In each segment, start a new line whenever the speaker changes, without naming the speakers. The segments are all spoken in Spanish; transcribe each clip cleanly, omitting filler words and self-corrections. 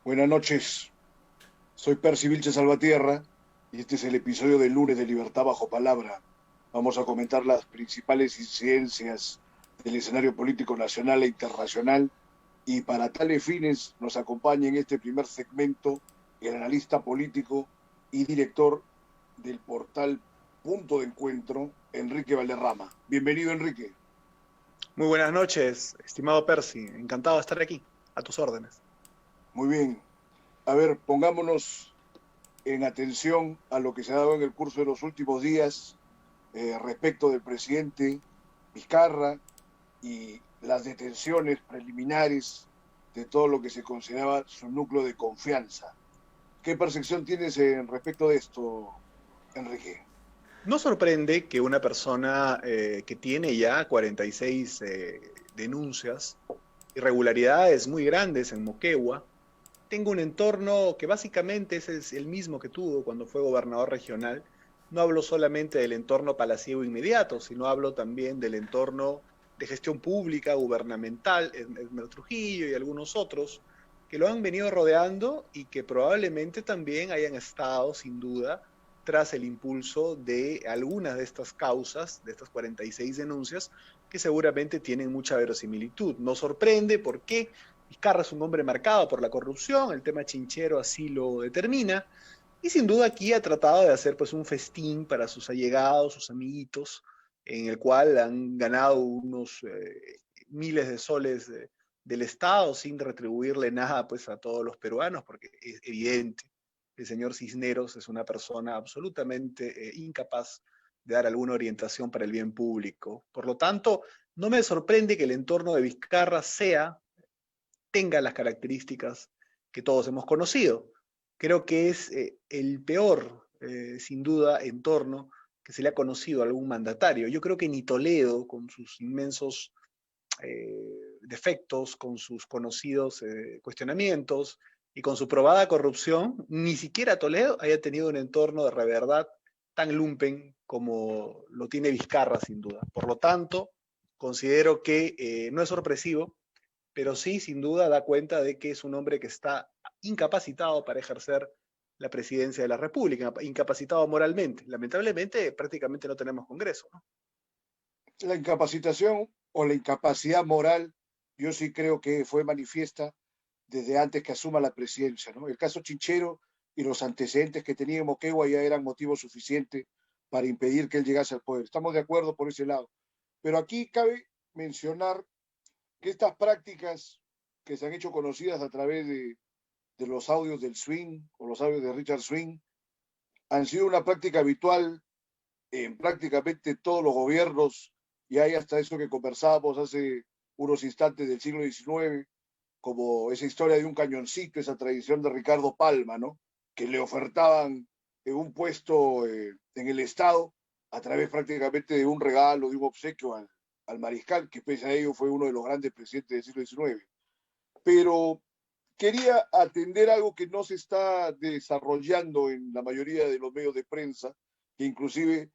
Buenas noches, soy Percy Vilche Salvatierra y este es el episodio del lunes de Libertad Bajo Palabra. Vamos a comentar las principales incidencias del escenario político nacional e internacional y para tales fines nos acompaña en este primer segmento el analista político y director del portal Punto de Encuentro, Enrique Valderrama. Bienvenido, Enrique.
Muy buenas noches, estimado Percy. Encantado de estar aquí, a tus órdenes.
Muy bien. A ver, pongámonos en atención a lo que se ha dado en el curso de los últimos días respecto del presidente Vizcarra y las detenciones preliminares de todo lo que se consideraba su núcleo de confianza. ¿Qué percepción tienes respecto de esto, Enrique?
No sorprende que una persona que tiene ya 46 denuncias, irregularidades muy grandes en Moquegua, tenga un entorno que básicamente es el mismo que tuvo cuando fue gobernador regional. No hablo solamente del entorno palaciego inmediato, sino hablo también del entorno de gestión pública, gubernamental, en Trujillo y algunos otros, que lo han venido rodeando y que probablemente también hayan estado, sin duda, tras el impulso de algunas de estas causas, de estas 46 denuncias, que seguramente tienen mucha verosimilitud. Nos sorprende porque Vizcarra es un hombre marcado por la corrupción, el tema chinchero así lo determina, y sin duda aquí ha tratado de hacer pues un festín para sus allegados, sus amiguitos, en el cual han ganado unos miles de soles del Estado sin retribuirle nada pues a todos los peruanos, porque es evidente, el señor Cisneros es una persona absolutamente incapaz de dar alguna orientación para el bien público. Por lo tanto, no me sorprende que el entorno de Vizcarra tenga las características que todos hemos conocido. Creo que es el peor, sin duda, entorno que se le ha conocido a algún mandatario. Yo creo que ni Toledo, con sus inmensos defectos, con sus conocidos cuestionamientos y con su probada corrupción, ni siquiera Toledo haya tenido un entorno de reverdad tan lumpen como lo tiene Vizcarra, sin duda. Por lo tanto, considero que no es sorpresivo, pero sí, sin duda, da cuenta de que es un hombre que está incapacitado para ejercer la presidencia de la República, incapacitado moralmente. Lamentablemente, prácticamente no tenemos Congreso, ¿no?
La incapacitación o la incapacidad moral, yo sí creo que fue manifiesta desde antes que asuma la presidencia, ¿no? El caso Chinchero y los antecedentes que tenía en Moquegua ya eran motivo suficiente para impedir que él llegase al poder. Estamos de acuerdo por ese lado. Pero aquí cabe mencionar que estas prácticas que se han hecho conocidas a través de los audios del swing o los audios de Richard Swing han sido una práctica habitual en prácticamente todos los gobiernos y hay hasta eso que conversábamos hace unos instantes del siglo XIX, como esa historia de un cañoncito, esa tradición de Ricardo Palma, ¿no? Que le ofertaban un puesto en el Estado a través prácticamente de un regalo, de un obsequio al mariscal, que pese a ello fue uno de los grandes presidentes del siglo XIX. Pero quería atender algo que no se está desarrollando en la mayoría de los medios de prensa, que inclusive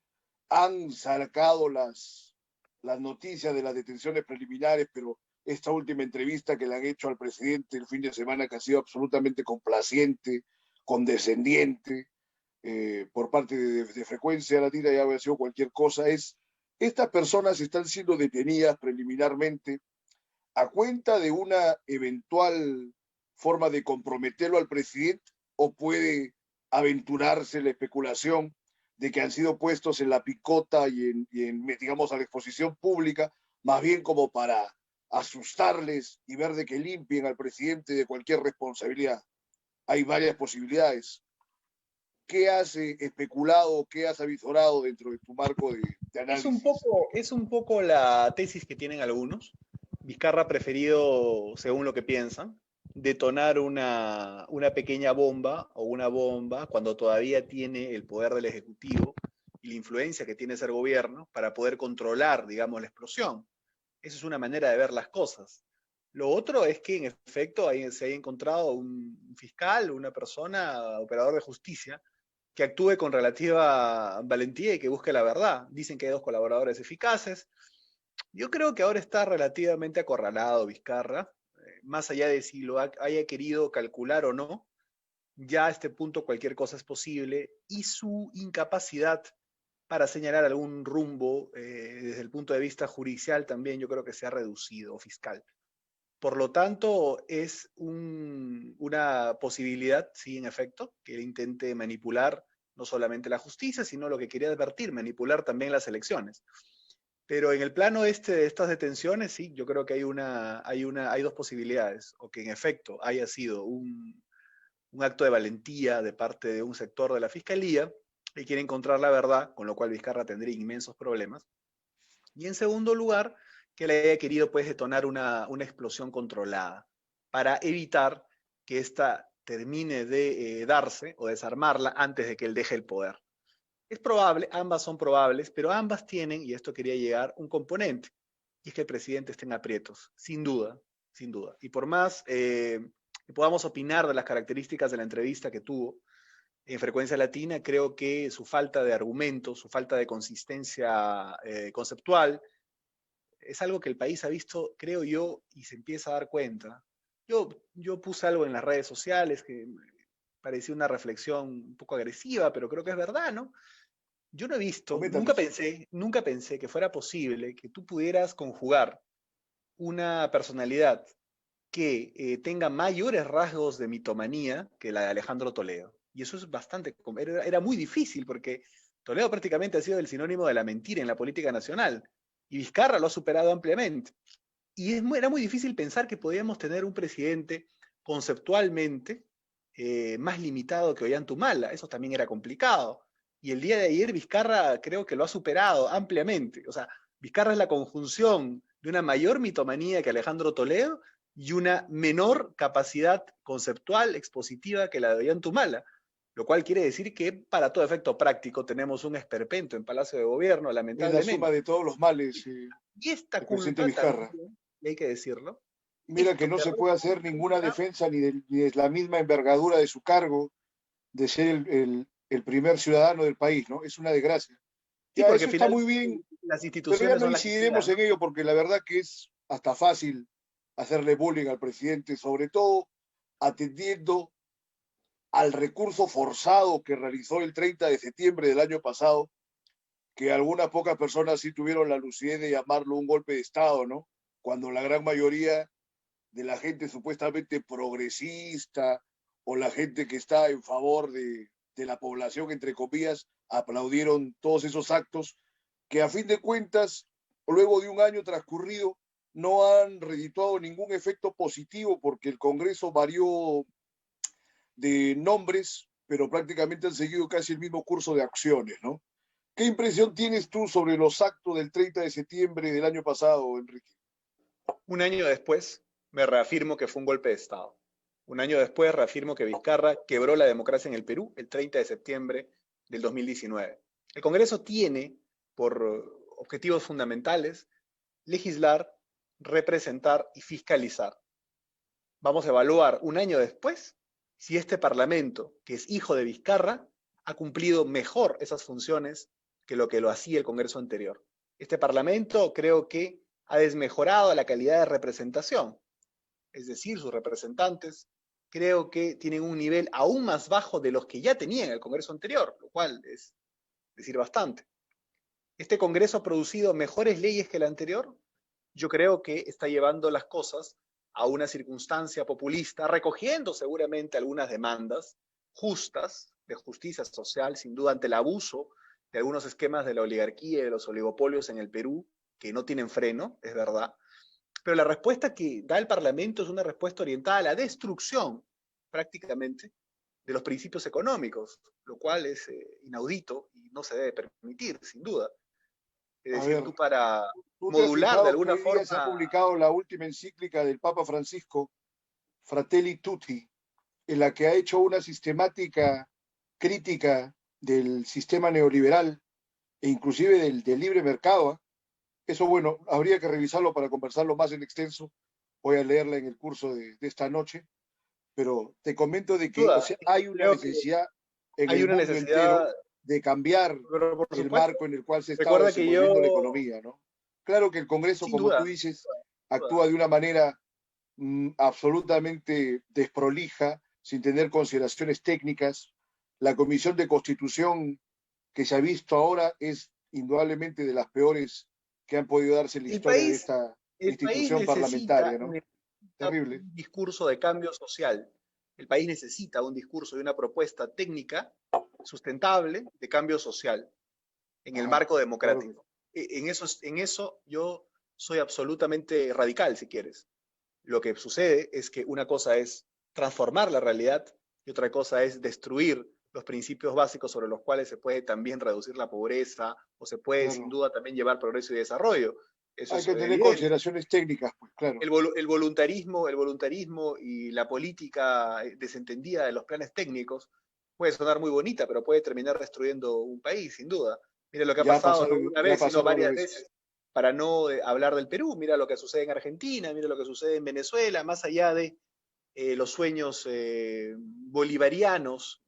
han sacado las noticias de las detenciones preliminares, pero esta última entrevista que le han hecho al presidente el fin de semana, que ha sido absolutamente complaciente, condescendiente, por parte de Frecuencia Latina, ya había sido cualquier cosa, es, estas personas están siendo detenidas preliminarmente a cuenta de una eventual forma de comprometerlo al presidente o puede aventurarse la especulación de que han sido puestos en la picota digamos, a la exposición pública, más bien como para asustarles y ver de que limpien al presidente de cualquier responsabilidad. Hay varias posibilidades. ¿Qué has especulado, qué has avisorado dentro de tu marco de análisis?
Es un poco la tesis que tienen algunos. Vizcarra ha preferido, según lo que piensan, detonar una pequeña bomba o una bomba cuando todavía tiene el poder del Ejecutivo y la influencia que tiene ese gobierno para poder controlar, digamos, la explosión. Esa es una manera de ver las cosas. Lo otro es que, en efecto, se haya encontrado un fiscal, una persona, operador de justicia, que actúe con relativa valentía y que busque la verdad. Dicen que hay dos colaboradores eficaces. Yo creo que ahora está relativamente acorralado Vizcarra. más allá de si lo haya querido calcular o no, ya a este punto cualquier cosa es posible y su incapacidad para señalar algún rumbo desde el punto de vista judicial también yo creo que se ha reducido, o fiscal. Por lo tanto, es una posibilidad, sí, en efecto, que él intente manipular no solamente la justicia, sino lo que quería advertir, manipular también las elecciones. Pero en el plano este de estas detenciones, sí, yo creo que hay dos posibilidades, o que en efecto haya sido un acto de valentía de parte de un sector de la fiscalía y quiere encontrar la verdad, con lo cual Vizcarra tendría inmensos problemas. Y en segundo lugar, que le haya querido pues detonar una explosión controlada para evitar que ésta termine de darse o desarmarla antes de que él deje el poder. Es probable, ambas son probables, pero ambas tienen, y esto quería llegar, un componente, y es que el presidente esté en aprietos, sin duda, sin duda. Y por más que podamos opinar de las características de la entrevista que tuvo en Frecuencia Latina, creo que su falta de argumentos, su falta de consistencia conceptual, es algo que el país ha visto, creo yo, y se empieza a dar cuenta. Yo puse algo en las redes sociales que parecía una reflexión un poco agresiva, pero creo que es verdad, ¿no? Yo no he visto,
Coméntanos.
nunca pensé que fuera posible que tú pudieras conjugar una personalidad que tenga mayores rasgos de mitomanía que la de Alejandro Toledo. Y eso es bastante, era muy difícil porque Toledo prácticamente ha sido el sinónimo de la mentira en la política nacional y Vizcarra lo ha superado ampliamente. Y era muy difícil pensar que podíamos tener un presidente conceptualmente más limitado que Ollanta-Humala. Eso también era complicado. Y el día de ayer Vizcarra creo que lo ha superado ampliamente. O sea, Vizcarra es la conjunción de una mayor mitomanía que Alejandro Toledo y una menor capacidad conceptual, expositiva que la de Ollanta-Humala. Lo cual quiere decir que para todo efecto práctico tenemos un esperpento en Palacio de Gobierno,
Es la suma
lamentablemente.
de todos los males,
Y esta
el presidente
culpa
Vizcarra.
también, y hay que decirlo,
Mira que
esto
no se
perder
puede
esta
hacer ninguna
culpa,
defensa ni de la misma envergadura de su cargo, de ser el primer ciudadano del país, ¿no? Es una desgracia.
sí,
Ya,
porque
eso está muy
finalmente
bien,
las
pero ya
instituciones
no
son las que
incidiremos
quedan,
en
¿no?
ello porque la verdad que es hasta fácil hacerle bullying al presidente, sobre todo atendiendo al recurso forzado que realizó el 30 de septiembre del año pasado, que algunas pocas personas sí tuvieron la lucidez de llamarlo un golpe de Estado, ¿no? Cuando la gran mayoría de la gente supuestamente progresista o la gente que está en favor de la población, entre comillas, aplaudieron todos esos actos que a fin de cuentas, luego de un año transcurrido, no han redituado ningún efecto positivo porque el Congreso varió de nombres, pero prácticamente han seguido casi el mismo curso de acciones, ¿no? ¿Qué impresión tienes tú sobre los actos del 30 de septiembre del año pasado, Enrique?
Un año después me reafirmo que fue un golpe de Estado. Un año después reafirmo que Vizcarra quebró la democracia en el Perú el 30 de septiembre del 2019. El Congreso tiene por objetivos fundamentales legislar, representar y fiscalizar. Vamos a evaluar un año después si este Parlamento, que es hijo de Vizcarra, ha cumplido mejor esas funciones que lo hacía el Congreso anterior. Este Parlamento creo que ha desmejorado la calidad de representación, es decir, sus representantes creo que tienen un nivel aún más bajo de los que ya tenían el Congreso anterior, lo cual es decir bastante. Este Congreso ha producido mejores leyes que el anterior. Yo creo que está llevando las cosas a una circunstancia populista, recogiendo seguramente algunas demandas justas de justicia social, sin duda ante el abuso de algunos esquemas de la oligarquía y de los oligopolios en el Perú, que no tienen freno, es verdad. Pero la respuesta que da el Parlamento es una respuesta orientada a la destrucción, prácticamente, de los principios económicos, lo cual es inaudito y no se debe permitir, sin duda. Es
A
decir,
ver,
tú para
tú te has
modular de
fijado que
alguna
hoy día se ha
forma.
publicado la última encíclica del Papa Francisco, Fratelli Tutti, en la que ha hecho una sistemática crítica del sistema neoliberal e inclusive del libre mercado. ¿Eh? Eso, bueno, habría que revisarlo para conversarlo más en extenso. Voy a leerla en el curso de esta noche, pero te comento de que, o
Duda,
sea, hay una
creo que
necesidad en
hay
el
una
mundo entero
necesidad,
de cambiar
pero por
el
supuesto,
marco en el cual se estaba
recuerda que yo,
desenvolviendo la economía, ¿no? Claro que el Congreso,
sin
como tú
duda,
dices,
duda,
actúa de una manera absolutamente desprolija, sin tener consideraciones técnicas. La Comisión de Constitución que se ha visto ahora es indudablemente de las peores que han podido darse en la
El
historia de
país,
esta
el país
institución parlamentaria, ¿no?
necesita
Terrible.
un discurso de cambio social. El país necesita un discurso y una propuesta técnica sustentable de cambio social en el
Ajá,
marco
claro.
democrático. En eso yo soy absolutamente radical, si quieres. Lo que sucede es que una cosa es transformar la realidad y otra cosa es destruir los principios básicos sobre los cuales se puede también reducir la pobreza o se puede sin
Claro.
duda también llevar progreso y desarrollo. Eso
Hay
es
que tener
evidente.
consideraciones técnicas, pues claro.
El voluntarismo y la política desentendida de los planes técnicos puede sonar muy bonita, pero puede terminar destruyendo un país, sin duda. Mira lo que ha pasado no una
Ya ha
vez, sino
pasado varias
varias
veces.
veces, para no hablar del Perú. Mira lo que sucede en Argentina, mira lo que sucede en Venezuela, más allá de los sueños bolivarianos,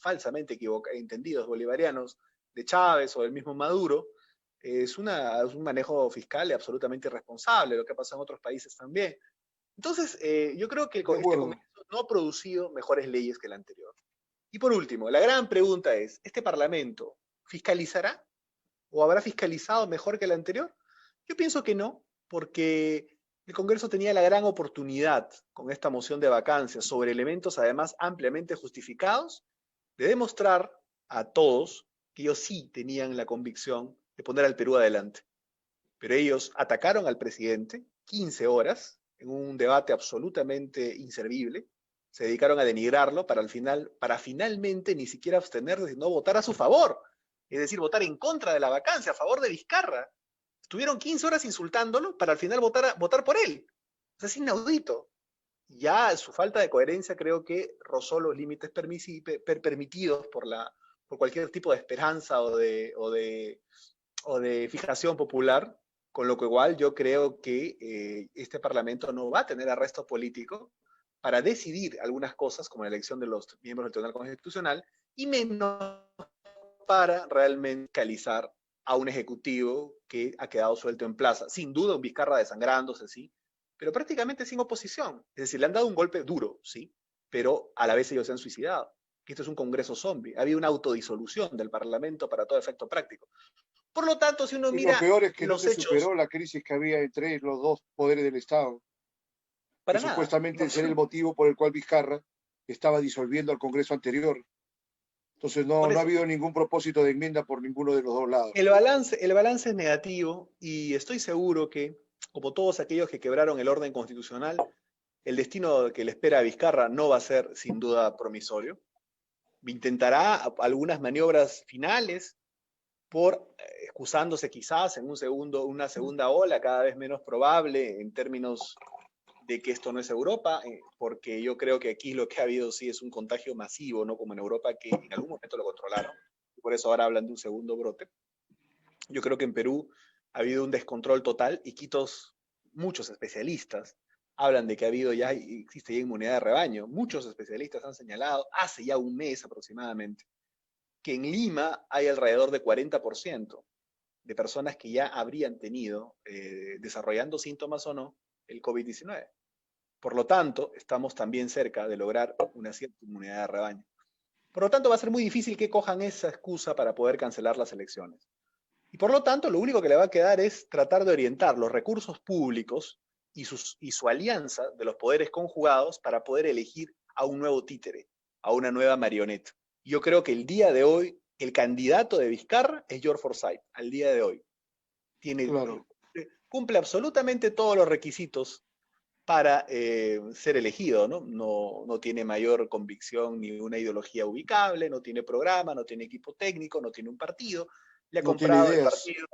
falsamente entendidos bolivarianos, de Chávez o del mismo Maduro. Es un manejo fiscal absolutamente irresponsable, lo que ha pasado en otros países también. Entonces, yo creo que
De
este
acuerdo.
Congreso no ha producido mejores leyes que el anterior. Y por último, la gran pregunta es, ¿este Parlamento fiscalizará o habrá fiscalizado mejor que el anterior? Yo pienso que no, porque el Congreso tenía la gran oportunidad con esta moción de vacancia sobre elementos además ampliamente justificados de demostrar a todos que ellos sí tenían la convicción de poner al Perú adelante. Pero ellos atacaron al presidente 15 horas en un debate absolutamente inservible, se dedicaron a denigrarlo para finalmente ni siquiera abstenerse, sino votar a su favor, es decir, votar en contra de la vacancia, a favor de Vizcarra. Estuvieron 15 horas insultándolo para al final votar por él. O sea, es inaudito. Ya su falta de coherencia creo que rozó los límites permitidos por cualquier tipo de esperanza o de fijación popular, con lo que igual yo creo que este Parlamento no va a tener arresto político para decidir algunas cosas, como la elección de los miembros del Tribunal Constitucional, y menos para realmente fiscalizar a un ejecutivo que ha quedado suelto en plaza. Sin duda, un Vizcarra desangrándose, sí, pero prácticamente sin oposición. Es decir, le han dado un golpe duro, sí, pero a la vez ellos se han suicidado. Esto es un congreso zombie. Ha habido una autodisolución del Parlamento para todo efecto práctico. Por lo tanto, si uno
Y lo
mira
peor es que no
los
se
hechos,
superó la crisis que había entre los dos poderes del Estado, que
para nada,
supuestamente será el motivo por el cual Vizcarra estaba disolviendo al Congreso anterior. Entonces
por
no ha
eso,
habido ningún propósito de enmienda por ninguno de los dos lados.
el balance es negativo y estoy seguro que, como todos aquellos que quebraron el orden constitucional, el destino que le espera a Vizcarra no va a ser sin duda promisorio. Intentará algunas maniobras finales por excusándose quizás en una segunda ola cada vez menos probable en términos de que esto no es Europa, porque yo creo que aquí lo que ha habido sí es un contagio masivo, no como en Europa, que en algún momento lo controlaron, y por eso ahora hablan de un segundo brote. Yo creo que en Perú ha habido un descontrol total y muchos especialistas hablan de que ha habido ya, existe ya inmunidad de rebaño. Muchos especialistas han señalado, hace ya un mes aproximadamente, que en Lima hay alrededor de 40% de personas que ya habrían tenido, desarrollando síntomas o no, el COVID-19. Por lo tanto, estamos también cerca de lograr una cierta inmunidad de rebaño. Por lo tanto, va a ser muy difícil que cojan esa excusa para poder cancelar las elecciones. Y por lo tanto, lo único que le va a quedar es tratar de orientar los recursos públicos y su alianza de los poderes conjugados para poder elegir a un nuevo títere, a una nueva marioneta. Yo creo que el día de hoy, el candidato de Vizcarra es George Forsyth, al día de hoy.
Claro.
Cumple absolutamente todos los requisitos para ser elegido, ¿no? No tiene mayor convicción ni una ideología ubicable, no tiene programa, no tiene equipo técnico, no tiene un partido. Le ha
No tiene
comprado el
ideas.
partido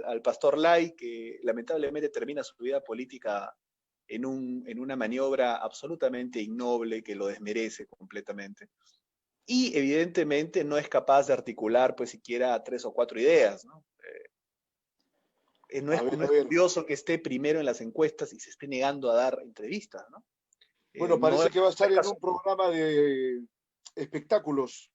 al pastor Lai, que lamentablemente termina su vida política en una maniobra absolutamente innoble que lo desmerece completamente. Y evidentemente no es capaz de articular pues siquiera 3 o 4 ideas, ¿no? No
A
es,
ver,
no
a
es
ver.
curioso que esté primero en las encuestas y se esté negando a dar entrevistas, ¿no?
Bueno,
No
parece
es,
que va a
no
estar
es
en un
casual.
programa de espectáculos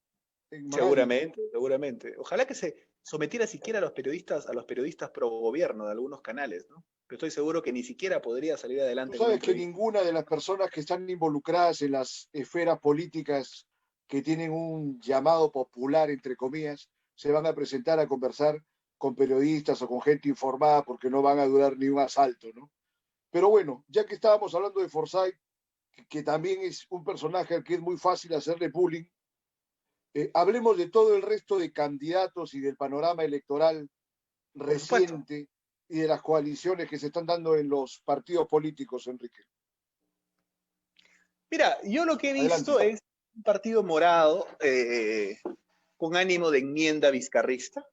en Magali.
Seguramente, seguramente. Ojalá que se sometiera siquiera a los periodistas pro gobierno de algunos canales, ¿no? Pero estoy seguro que ni siquiera podría salir
Tú
adelante en una
sabes que
entrevista.
ninguna de las personas que están involucradas en las esferas políticas que tienen un llamado popular, entre comillas, se van a presentar a conversar con periodistas o con gente informada porque no van a durar ni un asalto, ¿no? Pero bueno, ya que estábamos hablando de Forsyth, que también es un personaje al que es muy fácil hacerle bullying, hablemos de todo el resto de candidatos y del panorama electoral
Por supuesto.
reciente y de las coaliciones que se están dando en los partidos políticos, Enrique.
Mira, yo lo que he
Adelante.
visto es un partido morado con ánimo de enmienda vizcarrista,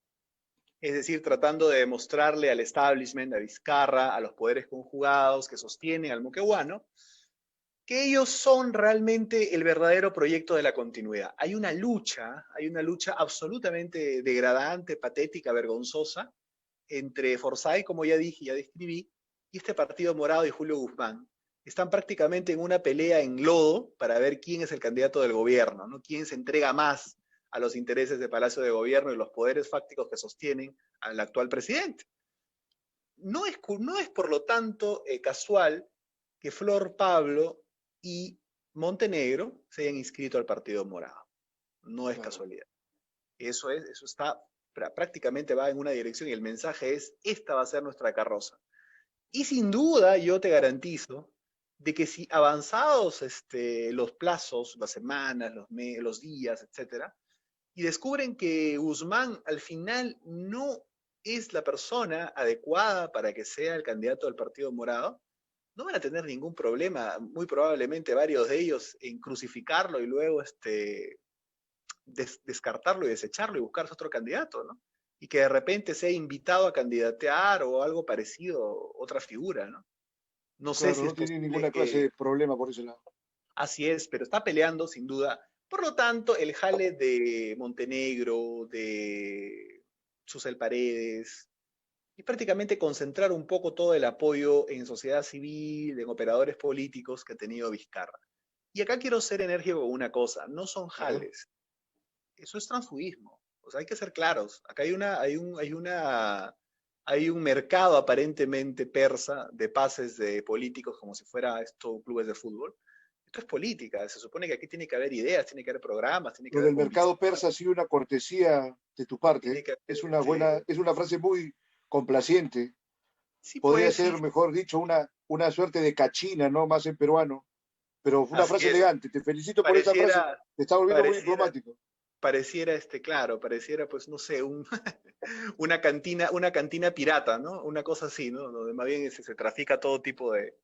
es decir, tratando de demostrarle al establishment, a Vizcarra, a los poderes conjugados que sostienen al moqueguano, que ellos son realmente el verdadero proyecto de la continuidad. Hay una lucha absolutamente degradante, patética, vergonzosa, entre Forsyth, como ya dije, ya describí, y este partido morado y Julio Guzmán. Están prácticamente en una pelea en lodo para ver quién es el candidato del gobierno, ¿no? Quién se entrega más a los intereses de Palacio de Gobierno y los poderes fácticos que sostienen al actual presidente. No es por lo tanto casual que Flor Pablo y Montenegro se hayan inscrito al Partido Morado. No es
Claro.
casualidad. Eso está, prácticamente va en una dirección y el mensaje es, esta va a ser nuestra carroza. Y sin duda yo te garantizo de que si avanzados los plazos, las semanas, los días, etcétera, y descubren que Guzmán al final no es la persona adecuada para que sea el candidato del Partido Morado, no van a tener ningún problema, muy probablemente varios de ellos, en crucificarlo y luego descartarlo y desecharlo y buscarse otro candidato, ¿no? Y que de repente sea invitado a candidatear o algo parecido, otra figura, ¿no? No sé
Claro,
si
no
es
tiene
posible
ninguna clase
que
de problema por ese lado.
así es, pero está peleando sin duda. Por lo tanto, el jale de Montenegro, de Susel Paredes, y prácticamente concentrar un poco todo el apoyo en sociedad civil, en operadores políticos que ha tenido Vizcarra. Y acá quiero ser enérgico con una cosa, no son
A ver,
jales, eso es transfugismo. O sea, hay que ser claros. Acá hay un mercado aparentemente persa de pases de políticos como si fuera esto clubes de fútbol. Esto es política. Se supone que aquí tiene que haber ideas, tiene que haber programas, tiene que
lo
haber
del
convicción,
mercado persa ha sido una cortesía de tu parte.
tiene que
Es
haber,
una buena, es una frase muy complaciente.
sí,
Podría
pues sí,
ser, mejor dicho, una suerte de cachina, ¿no? Más en peruano, pero una
así
frase
es.
elegante. Te felicito por esa frase.
Pareciera,
Te está volviendo muy
pareciera,
diplomático.
pareciera claro, pareciera pues no sé, una cantina pirata, ¿no? Una cosa así, ¿no? Donde más bien se trafica todo tipo de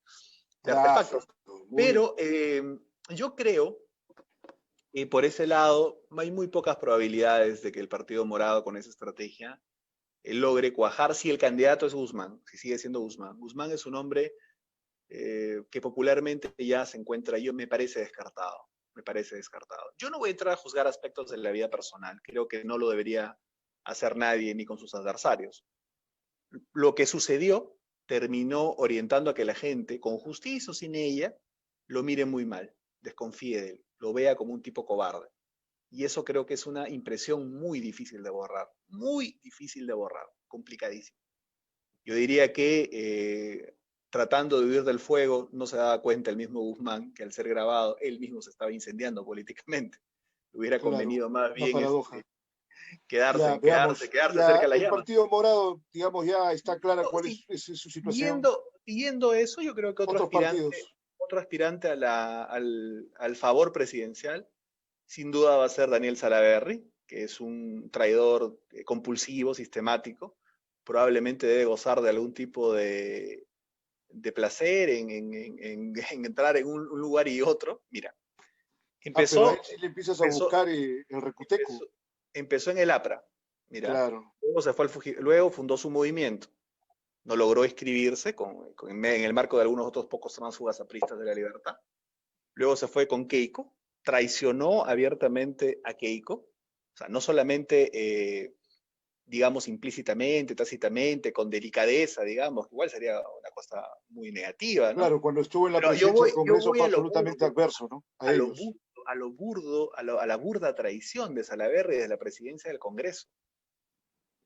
Claro,
artefactos.
muy,
Pero yo creo que por ese lado hay muy pocas probabilidades de que el Partido Morado con esa estrategia logre cuajar si el candidato es Guzmán, si sigue siendo Guzmán. Guzmán es un hombre que popularmente ya se encuentra, yo me parece descartado, me parece descartado. Yo no voy a entrar a juzgar aspectos de la vida personal, creo que no lo debería hacer nadie ni con sus adversarios. Lo que sucedió terminó orientando a que la gente, con justicia o sin ella, lo mire muy mal, desconfíe de él, lo vea como un tipo cobarde. Y eso creo que es una impresión muy difícil de borrar, complicadísimo. Yo diría que tratando de huir del fuego, no se daba cuenta el mismo Guzmán que al ser grabado, él mismo se estaba incendiando políticamente. Le hubiera
claro,
convenido más
una
bien
paradoja. Ya,
quedarse,
veamos.
quedarse cerca
Ya
de la
el
llama.
partido morado, digamos, ya está clara
No,
cuál
sí,
es su situación.
siguiendo eso, yo creo que
Otros partidos.
otro aspirante al favor presidencial, sin duda va a ser Daniel Salaverry, que es un traidor compulsivo, sistemático. Probablemente debe gozar de algún tipo de placer en entrar en un lugar y otro. Mira,
Ah, pero a él
empezó,
sí le empiezas a
empezó,
buscar el recuteco.
empezó, empezó en el APRA, mira,
Claro.
luego se fue luego fundó su movimiento, no logró inscribirse en el marco de algunos otros pocos tránsfugas apristas de la libertad, luego se fue con Keiko, traicionó abiertamente a Keiko, o sea, no solamente digamos, implícitamente, tácitamente, con delicadeza, digamos, igual sería una cosa muy negativa, ¿no?
Claro, cuando estuvo en la
Pero
presidencia del
yo
Congreso
voy
fue absolutamente adverso, ¿no? A
a lo
ellos.
burdo, a lo burdo, a la burda traición de Salaverry desde la presidencia del Congreso.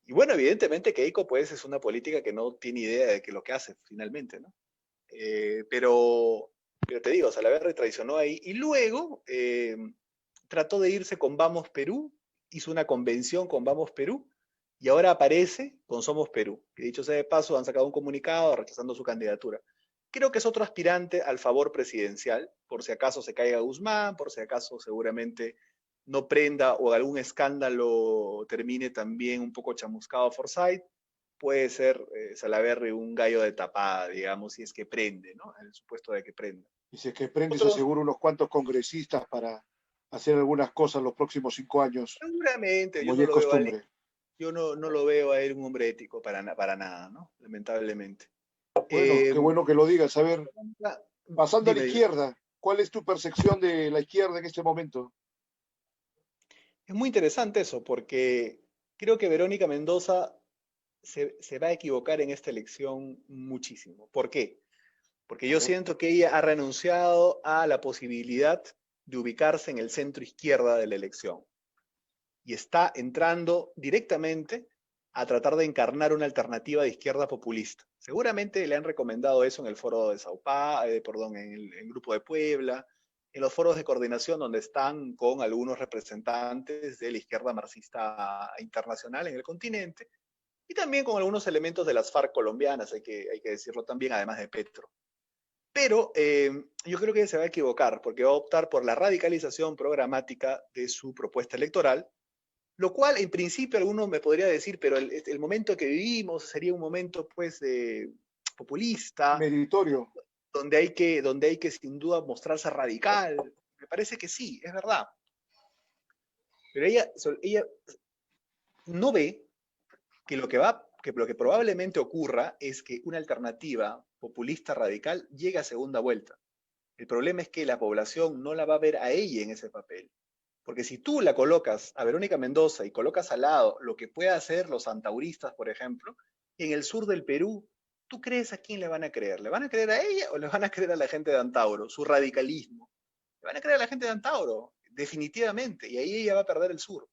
Y bueno, evidentemente Keiko pues es una política que no tiene idea de lo que hace finalmente, ¿no? Pero te digo, Salaverry traicionó ahí y luego trató de irse con Vamos Perú, hizo una convención con Vamos Perú y ahora aparece con Somos Perú. Que dicho sea de paso, han sacado un comunicado rechazando su candidatura. Creo que es otro aspirante al favor presidencial, por si acaso se caiga Guzmán, por si acaso seguramente no prenda o algún escándalo termine también un poco chamuscado Forsyth, puede ser Salaverry un gallo de tapada, digamos, si es que prende, ¿no? En el supuesto de que prenda.
Dice que prende, se
Otro,
asegura unos cuantos congresistas para hacer algunas cosas los próximos 5 años,
seguramente,
como ya es costumbre.
yo no lo veo a él un hombre ético para nada, ¿no? Lamentablemente.
Bueno, qué bueno que lo digas. A ver, pasando a la
Dime,
izquierda, ¿cuál es tu percepción de la izquierda en este momento?
es muy interesante eso, porque creo que Verónica Mendoza se va a equivocar en esta elección muchísimo. ¿Por qué? Porque
A
yo
ver,
siento que ella ha renunciado a la posibilidad de ubicarse en el centro izquierda de la elección y está entrando directamente a tratar de encarnar una alternativa de izquierda populista. Seguramente le han recomendado eso en el foro de perdón, en el grupo de Puebla, en los foros de coordinación donde están con algunos representantes de la izquierda marxista internacional en el continente y también con algunos elementos de las FARC colombianas, hay que decirlo también, además de Petro. Pero yo creo que se va a equivocar porque va a optar por la radicalización programática de su propuesta electoral, lo cual en principio alguno me podría decir, pero el momento que vivimos sería un momento pues populista,
meritorio.
donde hay que sin duda mostrarse radical. Me parece que sí, es verdad. Pero ella no ve que lo que probablemente ocurra es que una alternativa populista radical llegue a segunda vuelta. El problema es que la población no la va a ver a ella en ese papel. Porque si tú la colocas a Verónica Mendoza y colocas al lado lo que pueda hacer los antauristas, por ejemplo, en el sur del Perú, ¿tú crees a quién le van a creer? ¿Le van a creer a ella o le van a creer a la gente de Antauro? Su radicalismo. Le van a creer a la gente de Antauro, definitivamente. Y ahí ella va a perder el sur.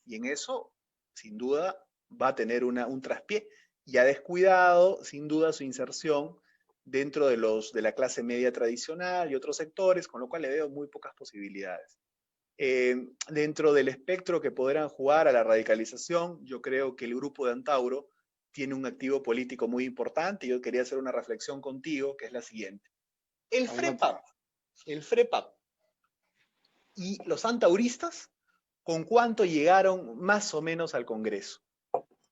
Y en eso, sin duda, va a tener un traspié. Y ha descuidado, sin duda, su inserción dentro de la clase media tradicional y otros sectores, con lo cual le veo muy pocas posibilidades. Dentro del espectro que podrán jugar a la radicalización, yo creo que el grupo de Antauro tiene un activo político muy importante. Yo quería hacer una reflexión contigo, que es la siguiente. El
Adelante.
FREPAP, el FREPAP y los antauristas, ¿con cuánto llegaron más o menos al Congreso?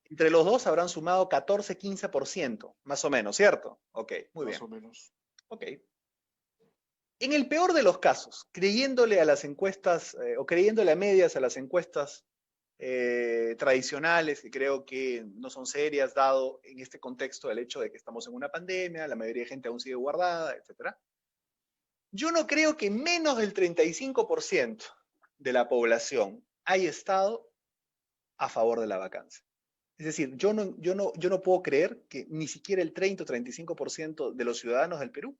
Entre los dos habrán sumado 14-15%, más o menos, ¿cierto? Ok, muy
Más
bien.
o menos.
Ok. En el peor de los casos, creyéndole a las encuestas o creyéndole a medias a las encuestas tradicionales, que creo que no son serias, dado en este contexto el hecho de que estamos en una pandemia, la mayoría de gente aún sigue guardada, etc. Yo no creo que menos del 35% de la población haya estado a favor de la vacancia. Es decir, yo no puedo creer que ni siquiera el 30 o 35% de los ciudadanos del Perú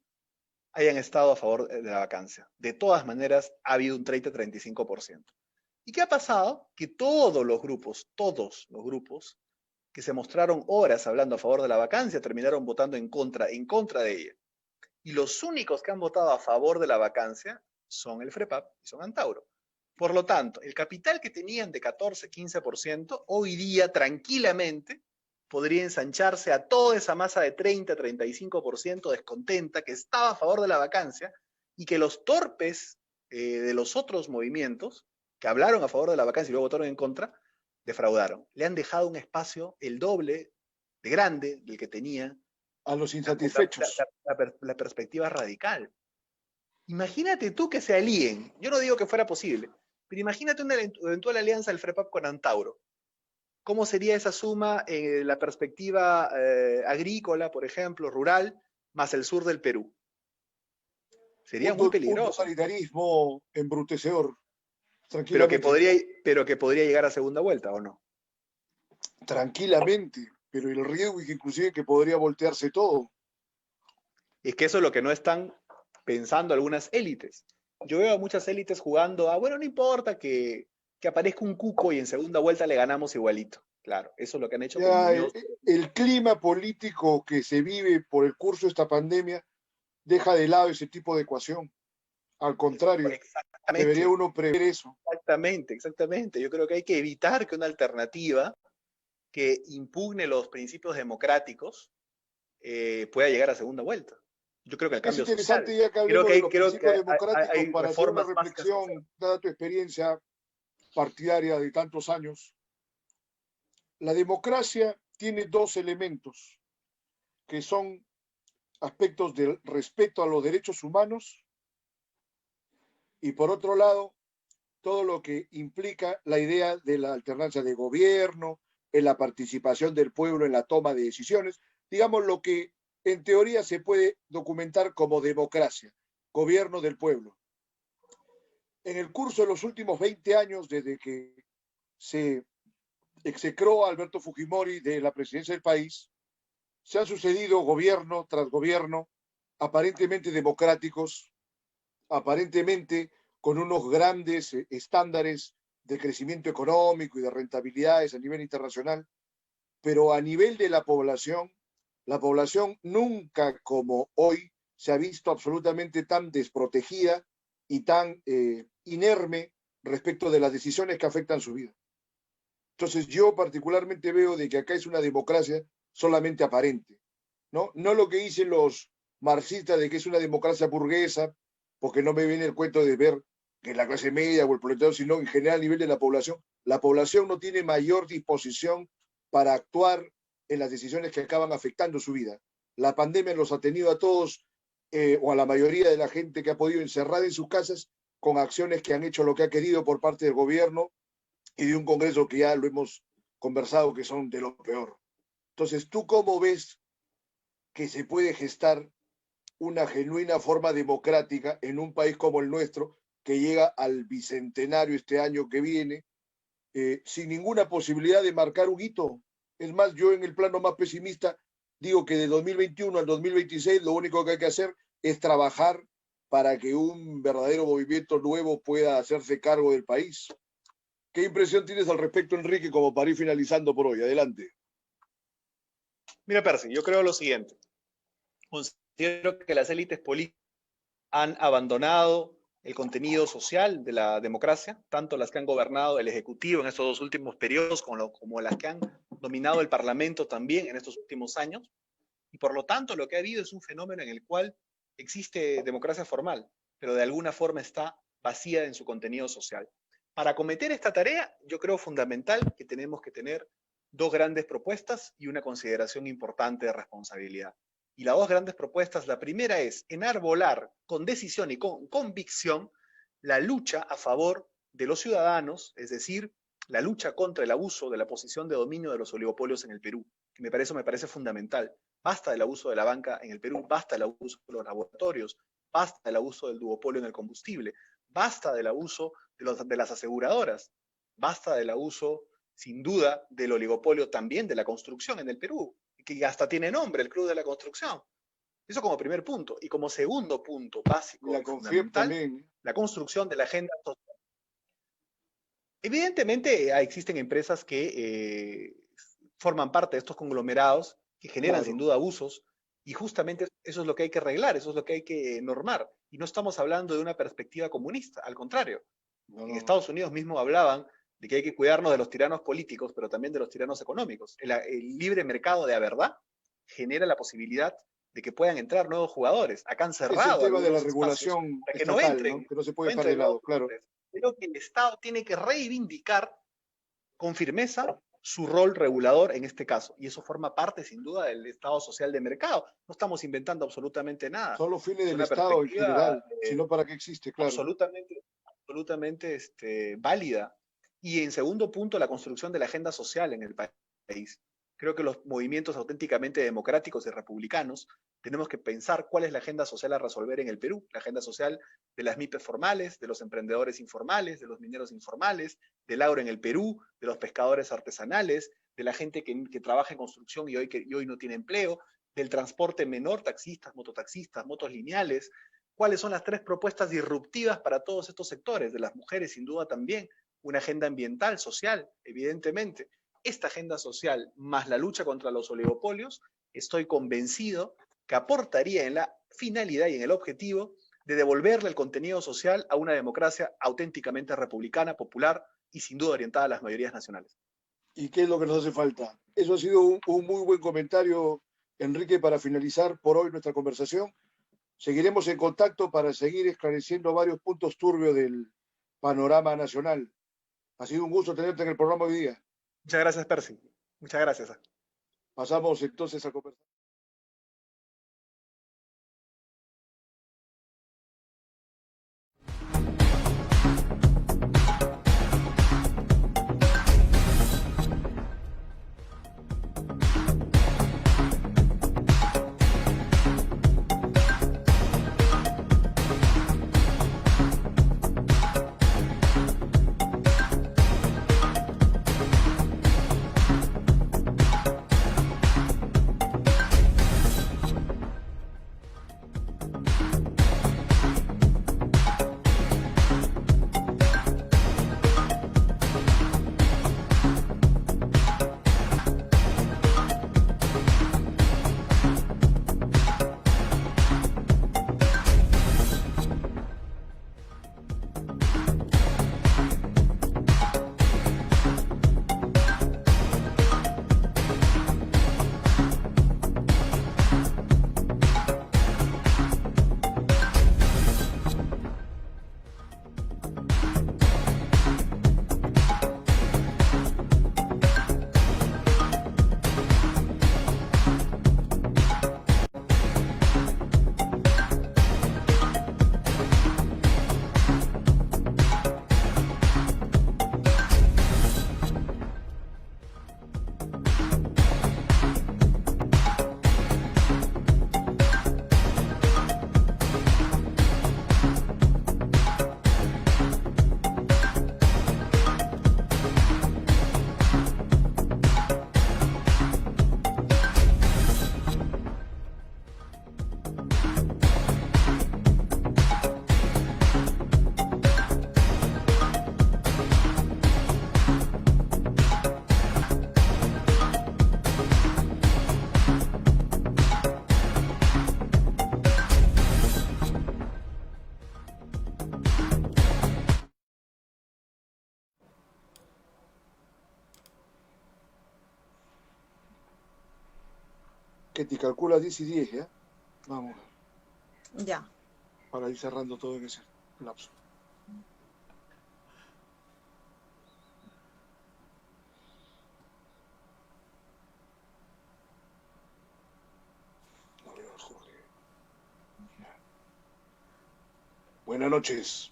hayan estado a favor de la vacancia. De todas maneras, ha habido un 30-35%. ¿Y qué ha pasado? Que todos los grupos que se mostraron horas hablando a favor de la vacancia terminaron votando en contra de ella. Y los únicos que han votado a favor de la vacancia son el FREPAP y son Antauro. Por lo tanto, el capital que tenían de 14-15%, hoy día tranquilamente podría ensancharse a toda esa masa de 30-35% descontenta que estaba a favor de la vacancia y que los torpes de los otros movimientos que hablaron a favor de la vacancia y luego votaron en contra, defraudaron. Le han dejado un espacio el doble de grande del que tenía
A los insatisfechos.
la perspectiva radical. Imagínate tú que se alíen. Yo no digo que fuera posible, pero imagínate una eventual alianza del FREPAP con Antauro. ¿Cómo sería esa suma en la perspectiva agrícola, por ejemplo, rural, más el sur del Perú? Sería muy
Un
peligroso,
totalitarismo embrutecedor,
pero
tranquilamente.
que podría llegar a segunda vuelta, ¿o no?
Tranquilamente. Pero el riesgo es que inclusive que podría voltearse todo.
Es que eso es lo que no están pensando algunas élites. Yo veo a muchas élites jugando a, bueno, no importa que aparezca un cuco y en segunda vuelta le ganamos igualito. Claro, eso es lo que han hecho con
Ya
Muñoz.
el clima político que se vive por el curso de esta pandemia deja de lado ese tipo de ecuación. Al contrario, debería
Exactamente,
uno prever eso.
exactamente, exactamente. Yo creo que hay que evitar que una alternativa que impugne los principios democráticos pueda llegar a segunda vuelta. Yo creo que el
Es
cambio social.
interesante ya que hablemos de los
Creo que
principios democráticos
hay
para hacer una
reformas básicas que hacer.
reflexión, dada tu experiencia partidaria de tantos años. La democracia tiene dos elementos que son aspectos del respeto a los derechos humanos y por otro lado todo lo que implica la idea de la alternancia de gobierno, en la participación del pueblo en la toma de decisiones, digamos lo que en teoría se puede documentar como democracia, gobierno del pueblo. En el curso de los últimos 20 años, desde que se execró a Alberto Fujimori de la presidencia del país, se han sucedido gobierno tras gobierno, aparentemente democráticos, aparentemente con unos grandes estándares de crecimiento económico y de rentabilidades a nivel internacional, pero a nivel de la población nunca como hoy se ha visto absolutamente tan desprotegida y tan inerme respecto de las decisiones que afectan su vida. Entonces yo particularmente veo de que acá es una democracia solamente aparente, ¿no? No lo que dicen los marxistas de que es una democracia burguesa, porque no me viene el cuento de ver que la clase media o el proletariado, sino en general a nivel de la población no tiene mayor disposición para actuar en las decisiones que acaban afectando su vida. La pandemia los ha tenido a todos o a la mayoría de la gente que ha podido encerrar en sus casas con acciones que han hecho lo que ha querido por parte del gobierno y de un Congreso que ya lo hemos conversado que son de lo peor. Entonces, ¿tú cómo ves que se puede gestar una genuina forma democrática en un país como el nuestro, que llega al bicentenario este año que viene, sin ninguna posibilidad de marcar un hito? Es más, yo en el plano más pesimista digo que de 2021 al 2026 lo único que hay que hacer es trabajar para que un verdadero movimiento nuevo pueda hacerse cargo del país. ¿Qué impresión tienes al respecto, Enrique, como para ir finalizando por hoy? Adelante.
Mira, Percy, yo creo lo siguiente. Considero que las élites políticas han abandonado el contenido social de la democracia, tanto las que han gobernado el Ejecutivo en estos dos últimos periodos como las que han dominado el Parlamento también en estos últimos años. Y por lo tanto, lo que ha habido es un fenómeno en el cual existe democracia formal, pero de alguna forma está vacía en su contenido social. Para acometer esta tarea, yo creo fundamental que tenemos que tener dos grandes propuestas y una consideración importante de responsabilidad. Y las dos grandes propuestas, la primera es enarbolar con decisión y con convicción la lucha a favor de los ciudadanos, es decir, la lucha contra el abuso de la posición de dominio de los oligopolios en el Perú, que me parece fundamental. Basta del abuso de la banca en el Perú, basta del abuso de los laboratorios, basta del abuso del duopolio en el combustible, basta del abuso de las aseguradoras, basta del abuso, sin duda, del oligopolio también de la construcción en el Perú, que hasta tiene nombre, el Club de la Construcción. Eso como primer punto. Y como segundo punto básico
La
y
CONFIEP
fundamental,
también.
la construcción de la agenda social. Evidentemente existen empresas que forman parte de estos conglomerados, que generan sin
Claro.
duda abusos, y justamente eso es lo que hay que arreglar, eso es lo que hay que normar. Y no estamos hablando de una perspectiva comunista, al contrario.
No,
En
no, no.
Estados Unidos mismo hablaban de que hay que cuidarnos de los tiranos políticos, pero también de los tiranos económicos. El libre mercado de la verdad genera la posibilidad de que puedan entrar nuevos jugadores. Acá han
Es el
cerrado
tema de la
algunos espacios
regulación
para que
estatal, ¿no? Que no se puede
no
dejar de
entren nuevos
lado, claro.
jugadores. Creo que el Estado tiene que reivindicar con firmeza su rol regulador en este caso. Y eso forma parte, sin duda, del Estado social de mercado. No estamos inventando absolutamente nada.
Son los fines
Es
del
una
Estado en
perspectiva
general, sino para qué existe, claro.
absolutamente válida. Y en segundo punto, la construcción de la agenda social en el país. Creo que los movimientos auténticamente democráticos y republicanos tenemos que pensar cuál es la agenda social a resolver en el Perú. La agenda social de las MIPES formales, de los emprendedores informales, de los mineros informales, del agro en el Perú, de los pescadores artesanales, de la gente que trabaja en construcción y hoy no tiene empleo, del transporte menor, taxistas, mototaxistas, motos lineales, cuáles son las 3 propuestas disruptivas para todos estos sectores, de las mujeres sin duda también, una agenda ambiental, social, evidentemente. Esta agenda social más la lucha contra los oligopolios, estoy convencido que aportaría en la finalidad y en el objetivo de devolverle el contenido social a una democracia auténticamente republicana, popular y sin duda orientada a las mayorías nacionales.
¿Y qué es lo que nos hace falta? Eso ha sido un muy buen comentario, Enrique, para finalizar por hoy nuestra conversación. Seguiremos en contacto para seguir esclareciendo varios puntos turbios del panorama nacional. Ha sido un gusto tenerte en el programa hoy día.
Muchas gracias, Percy. Muchas gracias.
Pasamos entonces a conversar. Que te calcula 10 y 10, ¿ya? Vamos.
Ya.
Para ir cerrando todo en ese lapso. Buenas noches.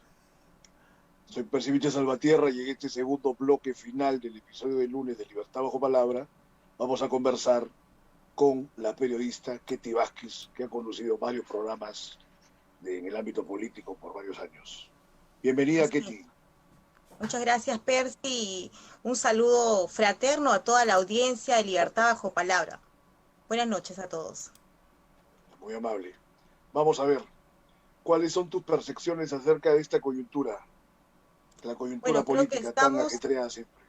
Soy Percivite Salvatierra y en este segundo bloque final del episodio de lunes de Libertad Bajo Palabra vamos a conversar con la periodista Ketty Vázquez, que ha conducido varios programas en el ámbito político por varios años. Bienvenida, Ketty.
Muchas gracias, Percy. Un saludo fraterno a toda la audiencia de Libertad Bajo Palabra. Buenas noches a todos.
Muy amable. Vamos a ver, ¿cuáles son tus percepciones acerca de esta coyuntura? La coyuntura política tan ajetreada siempre.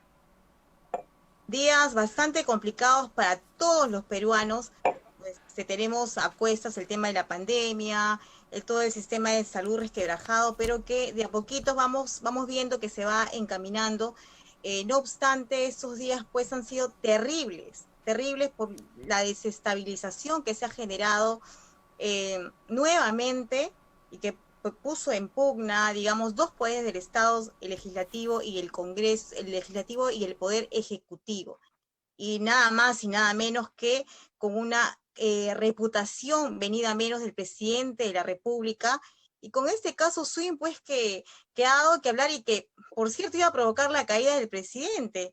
Días bastante complicados para todos los peruanos. Pues, tenemos a cuestas el tema de la pandemia, todo el sistema de salud resquebrajado, pero que de a poquito vamos viendo que se va encaminando. No obstante, estos días pues han sido terribles por la desestabilización que se ha generado nuevamente y que puso en pugna, digamos, dos poderes del Estado, el legislativo y el Congreso, el legislativo y el poder ejecutivo. Y nada más y nada menos que con una reputación venida menos del presidente de la República, y con este caso Swing, pues que ha dado que hablar y que, por cierto, iba a provocar la caída del presidente.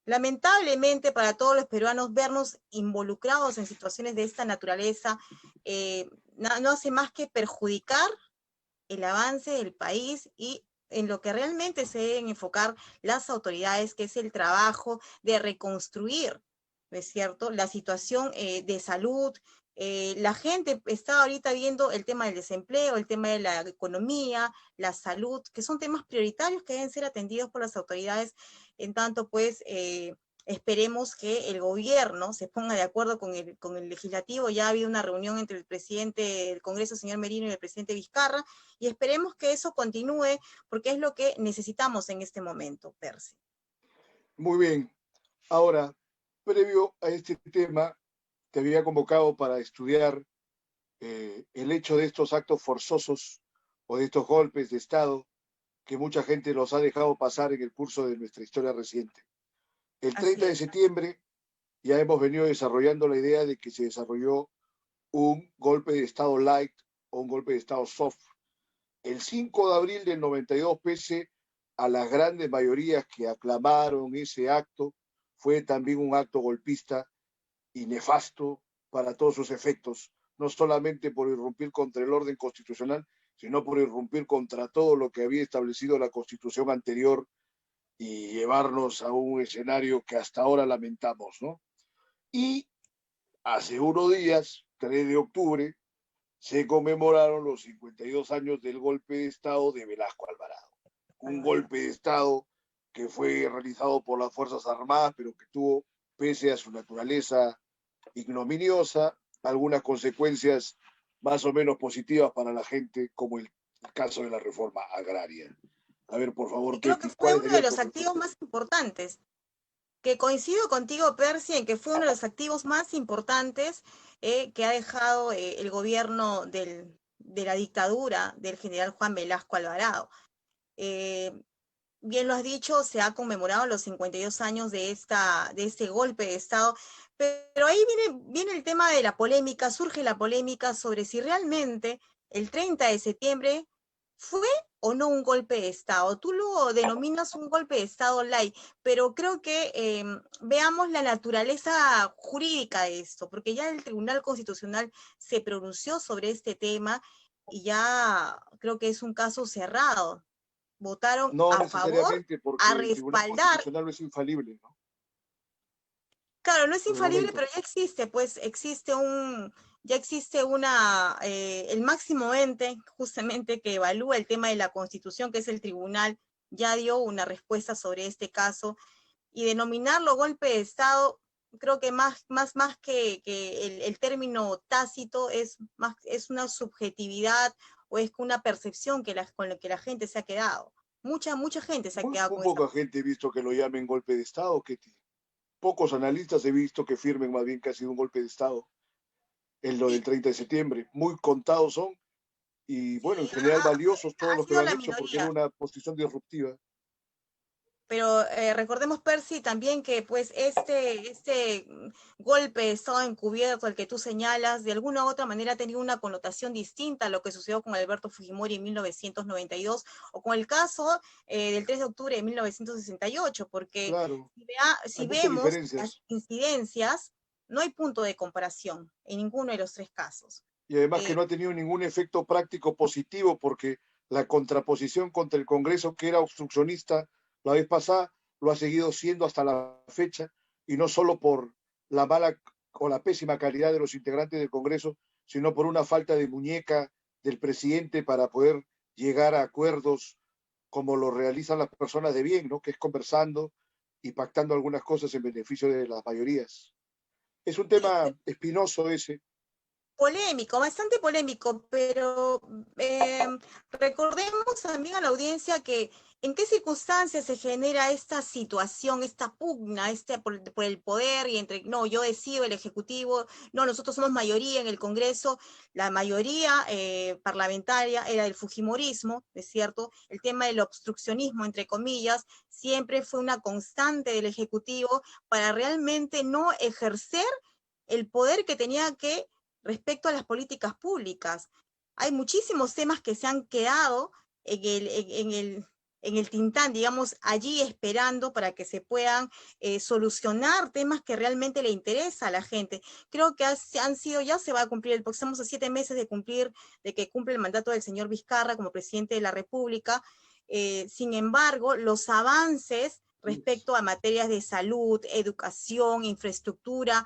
Lamentablemente para todos los peruanos, vernos involucrados en situaciones de esta naturaleza no hace más que perjudicar el avance del país y en lo que realmente se deben enfocar las autoridades, que es el trabajo de reconstruir ¿no es cierto? La situación de salud, la gente está ahorita viendo el tema del desempleo, el tema de la economía, la salud, que son temas prioritarios que deben ser atendidos por las autoridades. En tanto, pues, esperemos que el gobierno se ponga de acuerdo con el legislativo. Ya ha habido una reunión entre el presidente del Congreso, señor Merino, y el presidente Vizcarra, y esperemos que eso continúe, porque es lo que necesitamos en este momento, Percy.
Muy bien. Ahora, previo a este tema, te había convocado para estudiar el hecho de estos actos forzosos o de estos golpes de Estado que mucha gente los ha dejado pasar en el curso de nuestra historia reciente. El 30 de septiembre ya hemos venido desarrollando la idea de que se desarrolló un golpe de Estado light o un golpe de Estado soft. El 5 de abril del 92, pese a las grandes mayorías que aclamaron ese acto, fue también un acto golpista y nefasto para todos sus efectos, no solamente por irrumpir contra el orden constitucional, sino por irrumpir contra todo lo que había establecido la Constitución anterior y llevarnos a un escenario que hasta ahora lamentamos, ¿no? Y hace unos días, 3 de octubre, se conmemoraron los 52 años del golpe de Estado de Velasco Alvarado. Un golpe de Estado que fue realizado por las Fuerzas Armadas, pero que tuvo, pese a su naturaleza ignominiosa, algunas consecuencias más o menos positivas para la gente, como el caso de la reforma agraria. A ver, por favor,
y creo que fue uno de los activos más importantes, que coincido contigo, Percy, en que fue uno de los activos más importantes que ha dejado el gobierno de la dictadura del general Juan Velasco Alvarado. Bien lo has dicho, se ha conmemorado los 52 años de este golpe de Estado, pero ahí viene el tema de la polémica, surge la polémica sobre si realmente el 30 de septiembre fue o no un golpe de Estado. Tú lo denominas un golpe de Estado light, pero creo que veamos la naturaleza jurídica de esto, porque ya el Tribunal Constitucional se pronunció sobre este tema y ya creo que es un caso cerrado. Votaron
no
a favor,
porque
a
el Tribunal
respaldar.
Constitucional no es infalible, ¿no?
Claro, no es infalible, pero ya existe, pues ya existe el máximo ente justamente que evalúa el tema de la Constitución, que es el tribunal, ya dio una respuesta sobre este caso, y denominarlo golpe de Estado, creo que más que el término tácito es una subjetividad o es una percepción con la que la gente se ha quedado. Mucha gente se ha quedado
Muy
con
poca
esa.
gente he visto que lo llamen golpe de Estado, Ketty. Pocos analistas he visto que firmen más bien que ha sido un golpe de Estado en lo del 30 de septiembre. Muy contados son y, bueno, en general valiosos todos
Ha
los que
sido
lo han
la
hecho porque era
minoría.
una posición disruptiva.
Pero recordemos, Percy, también que pues este golpe de Estado encubierto al que tú señalas, de alguna u otra manera ha tenido una connotación distinta a lo que sucedió con Alberto Fujimori en 1992 o con el caso del 3 de octubre de 1968, porque
Claro, hay
si
muchas
vemos las
diferencias.
incidencias, no hay punto de comparación en ninguno de los tres casos.
Y además que no ha tenido ningún efecto práctico positivo porque la contraposición contra el Congreso, que era obstruccionista la vez pasada, lo ha seguido siendo hasta la fecha, y no solo por la mala o la pésima calidad de los integrantes del Congreso, sino por una falta de muñeca del presidente para poder llegar a acuerdos como lo realizan las personas de bien, ¿no? Que es conversando y pactando algunas cosas en beneficio de las mayorías. Es un tema espinoso ese.
Polémico, bastante polémico, pero recordemos también a la audiencia que en qué circunstancias se genera esta situación, esta pugna, por el poder y entre, no, yo decido el Ejecutivo, no, nosotros somos mayoría en el Congreso, la mayoría parlamentaria era del Fujimorismo, ¿es cierto? El tema del obstruccionismo, entre comillas, siempre fue una constante del Ejecutivo para realmente no ejercer el poder que tenía que respecto a las políticas públicas. Hay muchísimos temas que se han quedado en el tintán, digamos, allí esperando para que se puedan solucionar temas que realmente le interesa a la gente. Creo que han sido, ya se va a cumplir, porque estamos a 7 meses de que cumple el mandato del señor Vizcarra como presidente de la República. Sin embargo, los avances respecto a materias de salud, educación, infraestructura,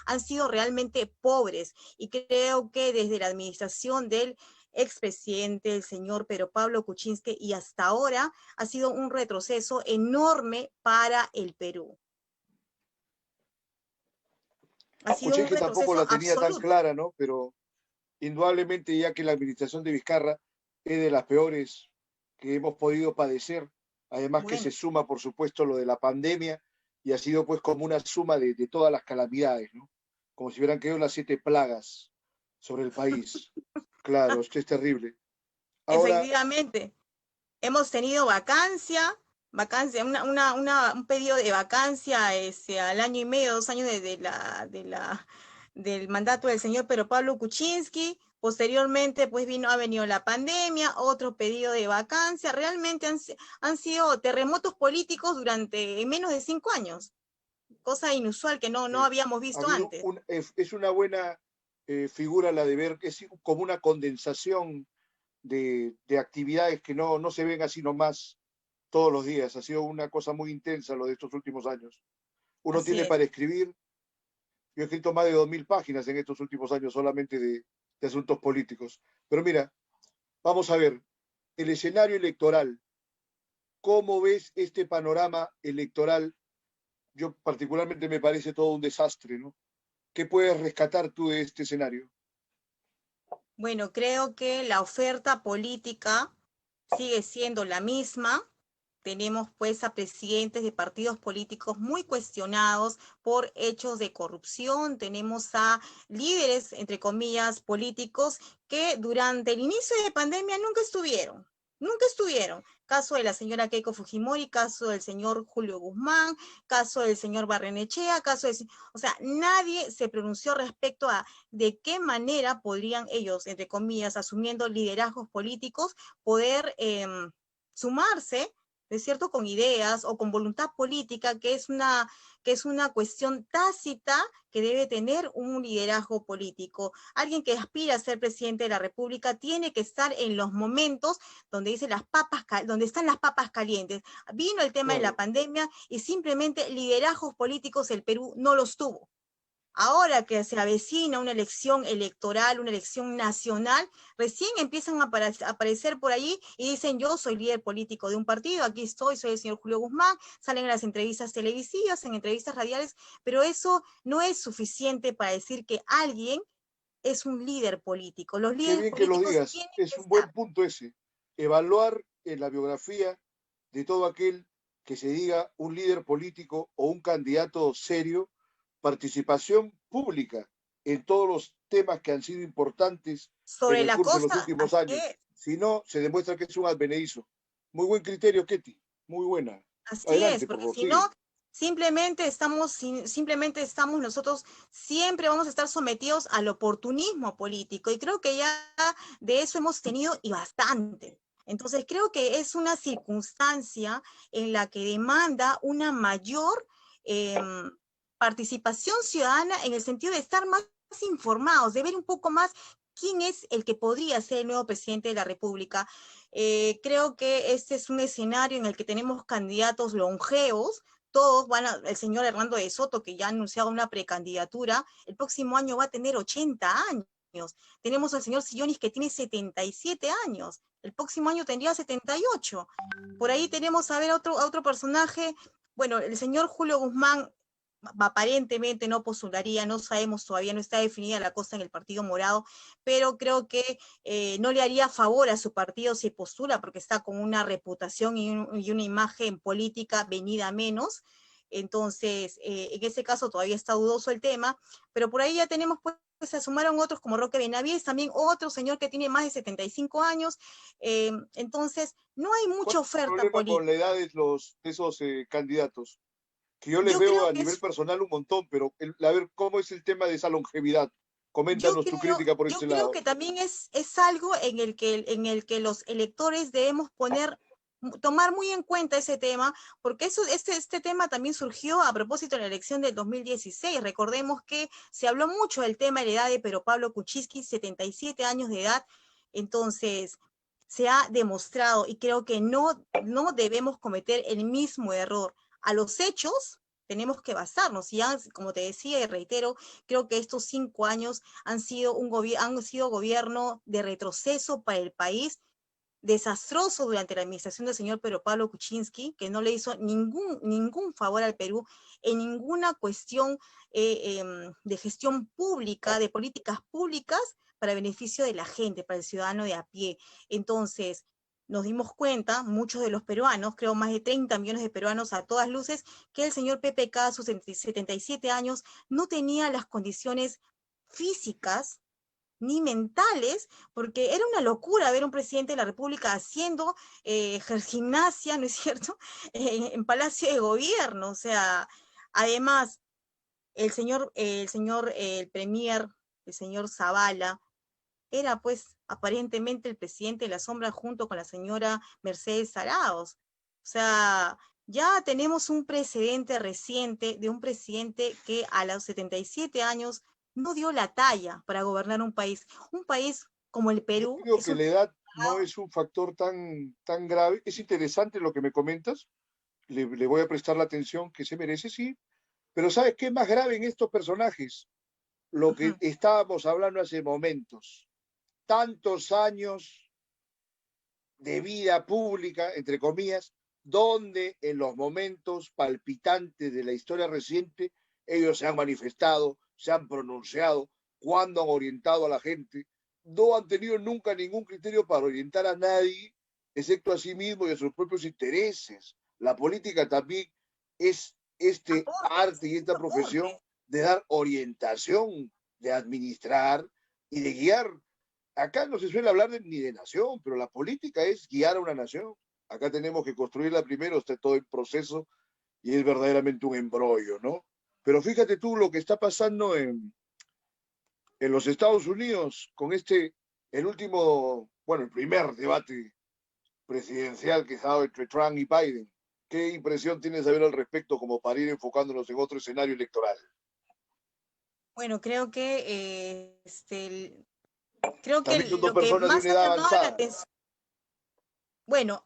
han sido realmente pobres. Y creo que desde la administración del expresidente, el señor Pedro Pablo Kuczynski, y hasta ahora ha sido un retroceso enorme para el Perú. Ha sido un
Kuczynski tampoco
retroceso
la tenía tan
absoluto.
clara, ¿no? Pero indudablemente, ya que la administración de Vizcarra es de las peores que hemos podido padecer, además que
Bueno,
se suma, por supuesto, lo de la pandemia, y ha sido pues como una suma de todas las calamidades, ¿no? Como si hubieran caído las 7 plagas sobre el país. Claro, esto es terrible. Ahora,
efectivamente, hemos tenido vacancia, un pedido de vacancia al año y medio, 2 años del mandato del señor Pedro Pablo Kuczynski. Posteriormente, pues ha venido la pandemia, otro pedido de vacancia. Realmente han sido terremotos políticos durante menos de 5 años, cosa inusual que no habíamos
ha
visto
habido
antes.
es una buena figura la de ver, es como una condensación de actividades que no se ven así nomás todos los días. Ha sido una cosa muy intensa lo de estos últimos años. Uno
Así
tiene
es.
para escribir, yo he escrito más de 2000 páginas en estos últimos años solamente de asuntos políticos. Pero mira, vamos a ver, el escenario electoral, ¿cómo ves este panorama electoral? Yo particularmente me parece todo un desastre, ¿no? ¿Qué puedes rescatar tú de este escenario?
Bueno, creo que la oferta política sigue siendo la misma. Tenemos pues a presidentes de partidos políticos muy cuestionados por hechos de corrupción. Tenemos a líderes, entre comillas, políticos que durante el inicio de pandemia nunca estuvieron. Nunca estuvieron. Caso de la señora Keiko Fujimori, caso del señor Julio Guzmán, caso del señor Barrenechea, o sea, nadie se pronunció respecto a de qué manera podrían ellos, entre comillas, asumiendo liderazgos políticos, poder sumarse, ¿es cierto?, con ideas o con voluntad política, que es una cuestión tácita que debe tener un liderazgo político. Alguien que aspira a ser presidente de la República tiene que estar en los momentos donde donde están las papas calientes. Vino el tema de la
Claro.
pandemia y simplemente liderazgos políticos el Perú no los tuvo. Ahora que se avecina una elección electoral, una elección nacional, recién empiezan a aparecer por allí y dicen, yo soy líder político de un partido, aquí estoy, soy el señor Julio Guzmán, salen en las entrevistas televisivas, en entrevistas radiales, pero eso no es suficiente para decir que alguien es un líder político. Los
Qué
líderes
bien que lo
políticos
digas.
tienen que
Es un
estar.
buen punto ese. Evaluar en la biografía de todo aquel que se diga un líder político o un candidato serio, participación pública en todos los temas que han sido importantes en
Sobre
el
la
curso de los
costa,
últimos
así
años.
es.
Si no, se demuestra que es un advenedizo. Muy buen criterio, Ketty. Muy buena.
Así es,
Adelante, por
porque
favor,
si no,
sigue.
simplemente estamos nosotros, siempre vamos a estar sometidos al oportunismo político, y creo que ya de eso hemos tenido y bastante. Entonces creo que es una circunstancia en la que demanda una mayor eh, participación ciudadana, en el sentido de estar más informados, de ver un poco más quién es el que podría ser el nuevo presidente de la República. Creo que este es un escenario en el que tenemos candidatos longevos. Todos el señor Hernando de Soto, que ya ha anunciado una precandidatura, el próximo año va a tener 80 años. Tenemos al señor Sillonis, que tiene 77 años. El próximo año tendría 78. Por ahí tenemos a ver a otro personaje. Bueno, el señor Julio Guzmán aparentemente no postularía, no sabemos todavía, no está definida la cosa en el Partido Morado, pero creo que no le haría favor a su partido si postula, porque está con una reputación y una imagen política venida a menos. Entonces, en ese caso todavía está dudoso el tema, pero por ahí ya tenemos, pues, se sumaron otros como Roque Benavides, también otro señor que tiene más de 75 años. Entonces, no hay
¿Cuál
mucha
es el
oferta
problema con la
política.
edad de esos candidatos? Que yo les
Yo
veo
creo
a
que
nivel
es
personal un montón, pero a ver cómo es el tema de esa longevidad. Coméntanos tu crítica por
Yo
ese
creo
lado.
que también es algo en el que los electores debemos tomar muy en cuenta ese tema, porque este tema también surgió a propósito de la elección del 2016. Recordemos que se habló mucho del tema de la edad de Pedro Pablo Kuczynski, 77 años de edad. Entonces, se ha demostrado, y creo que no debemos cometer el mismo error. a los hechos tenemos que basarnos. Y como te decía y reitero, creo que estos 5 años han sido gobierno de retroceso para el país, desastroso durante la administración del señor Pedro Pablo Kuczynski, que no le hizo ningún favor al Perú en ninguna cuestión de gestión pública, de políticas públicas para beneficio de la gente, para el ciudadano de a pie. Entonces, nos dimos cuenta, muchos de los peruanos, creo más de 30 millones de peruanos a todas luces, que el señor PPK a sus 77 años no tenía las condiciones físicas ni mentales, porque era una locura ver a un presidente de la República haciendo gimnasia, ¿no es cierto?, en Palacio de Gobierno. O sea, además, el premier, el señor Zavala, era pues aparentemente el presidente de la sombra junto con la señora Mercedes Arauz. O sea, ya tenemos un precedente reciente de un presidente que a los 77 años no dio la talla para gobernar un país. Un país como el
Yo
Perú
creo
es
que
un...
la edad no es un factor tan grave. Es interesante lo que me comentas, le voy a prestar la atención que se merece, sí, pero ¿sabes qué es más grave en estos personajes? Lo que
Ujú.
estábamos hablando hace momentos, tantos años de vida pública, entre comillas, donde en los momentos palpitantes de la historia reciente ellos se han manifestado, se han pronunciado, cuando han orientado a la gente, no han tenido nunca ningún criterio para orientar a nadie, excepto a sí mismo y a sus propios intereses. La política también es este
Aportes,
arte y esta profesión
aportes.
de dar orientación, de administrar y de guiar. Acá no se suele hablar ni de nación, pero la política es guiar a una nación. Acá tenemos que construirla primero, está todo en proceso y es verdaderamente un embrollo, ¿no? Pero fíjate tú lo que está pasando en los Estados Unidos con el último, bueno, el primer debate presidencial que se ha dado entre Trump y Biden. ¿Qué impresión tienes de ver al respecto como para ir enfocándonos en otro escenario electoral?
Bueno, creo que
También son dos
lo que
personas de
más
una
ha
edad
llamado la
avanzada.
atención, bueno,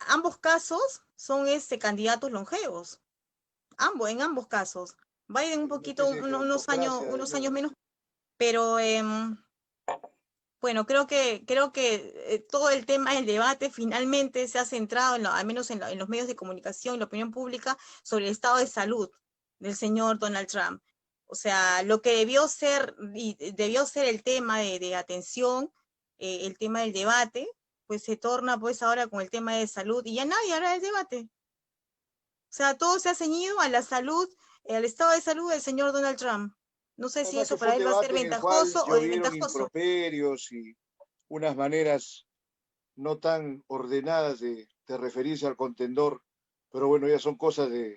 ambos casos son candidatos longevos, en ambos casos. Biden un
Una
poquito,
especie de gerontocracia de
unos años
nuevo.
menos, pero bueno, creo que todo el tema del debate finalmente se ha centrado, al menos en los medios de comunicación y la opinión pública, sobre el estado de salud del señor Donald Trump. O sea, lo que debió ser el tema de atención, el tema del debate, pues se torna pues ahora con el tema de salud y ya nadie habla del debate. O sea, todo se ha ceñido a la salud, al estado de salud del señor Donald Trump. No sé si
Además que
eso
fue
para
un
él va a ser
debate en el cual
ventajoso o
llovieron
desventajoso.
improperios y unas maneras no tan ordenadas de referirse al contendor, pero bueno, ya son cosas
Pero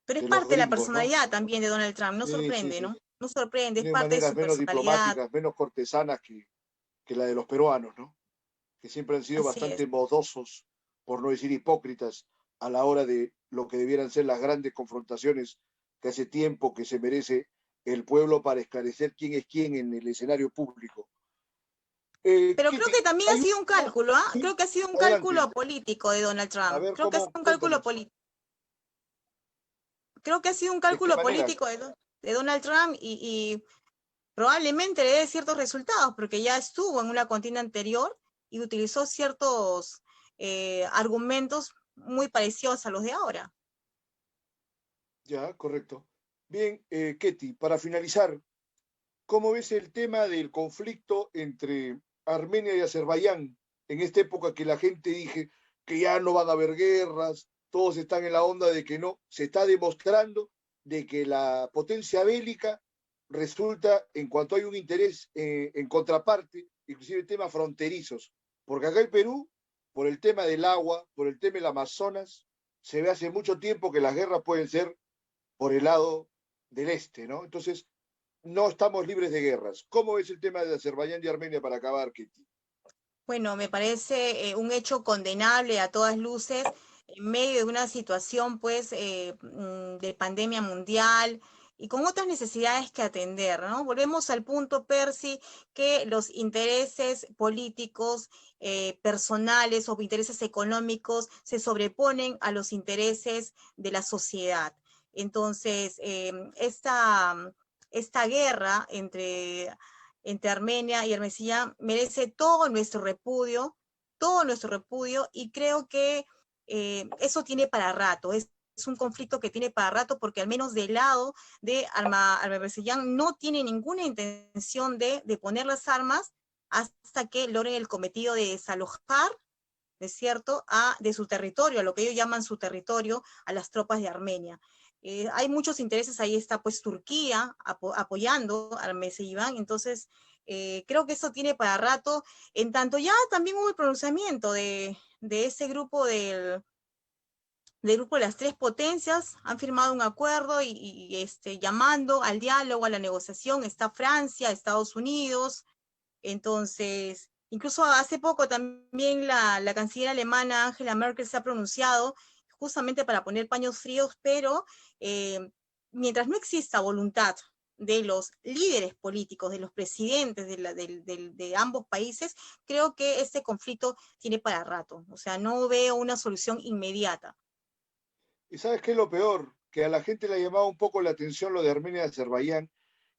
es
de los
parte de la
gringos, ¿no?
personalidad también de Donald Trump, no
Sí, sí,
sorprende,
sí.
¿no? No sorprende, es
Tienen
parte de
maneras
su
menos
personalidad,
diplomáticas, menos cortesanas que la de los peruanos, ¿no? Que siempre han sido
así es.
bastante modosos, por no decir hipócritas, a la hora de lo que debieran ser las grandes confrontaciones que hace tiempo que se merece el pueblo para esclarecer quién es quién en el escenario público.
Pero creo
Kitty,
que también ha
hay un
sido un
tema,
cálculo, ¿ah?
sí,
Creo que ha sido un
adelante,
cálculo político de Donald
a
Trump.
ver
Creo que ha
cómo,
sido un cálculo
cuéntanos,
político. Creo que ha sido un
¿de qué
cálculo
manera?
político de Donald Trump y probablemente le dé ciertos resultados, porque ya estuvo en una contienda anterior y utilizó ciertos argumentos muy parecidos a los de ahora.
Ya, correcto. Bien, Ketty, para finalizar, ¿cómo ves el tema del conflicto entre Armenia y Azerbaiyán en esta época que la gente dije que ya no van a haber guerras, todos están en la onda de que no, se está demostrando de que la potencia bélica resulta, en cuanto hay un interés en contraparte, inclusive temas fronterizos, porque acá en Perú, por el tema del agua, por el tema del Amazonas, se ve hace mucho tiempo que las guerras pueden ser por el lado del este, ¿no? Entonces, no estamos libres de guerras. ¿Cómo ves el tema de Azerbaiyán y Armenia para acabar, Kitty?
Bueno, me parece un hecho condenable a todas luces en medio de una situación pues de pandemia mundial, y con otras necesidades que atender, ¿no? Volvemos al punto, Percy, que los intereses políticos, personales o intereses económicos se sobreponen a los intereses de la sociedad. Entonces, esta guerra entre Armenia y Azerbaiyán merece todo nuestro repudio, y creo que eso tiene para rato, es un conflicto que tiene para rato, porque al menos del lado de Azerbaiyán no tiene ninguna intención de poner las armas hasta que logren el cometido de desalojar, ¿no es cierto?, de su territorio, a lo que ellos llaman su territorio, a las tropas de Armenia. Hay muchos intereses, ahí está pues Turquía apoyando a Azerbaiyán, entonces creo que eso tiene para rato. En tanto ya también hubo el pronunciamiento de ese grupo del grupo de las tres potencias, han firmado un acuerdo llamando al diálogo, a la negociación. Está Francia, Estados Unidos, entonces, incluso hace poco también la canciller alemana Angela Merkel se ha pronunciado justamente para poner paños fríos, pero mientras no exista voluntad de los líderes políticos, de los presidentes de ambos países, creo que este conflicto tiene para rato. O sea, no veo una solución inmediata.
¿Y sabes qué es lo peor? Que a la gente le ha llamado un poco la atención lo de Armenia y Azerbaiyán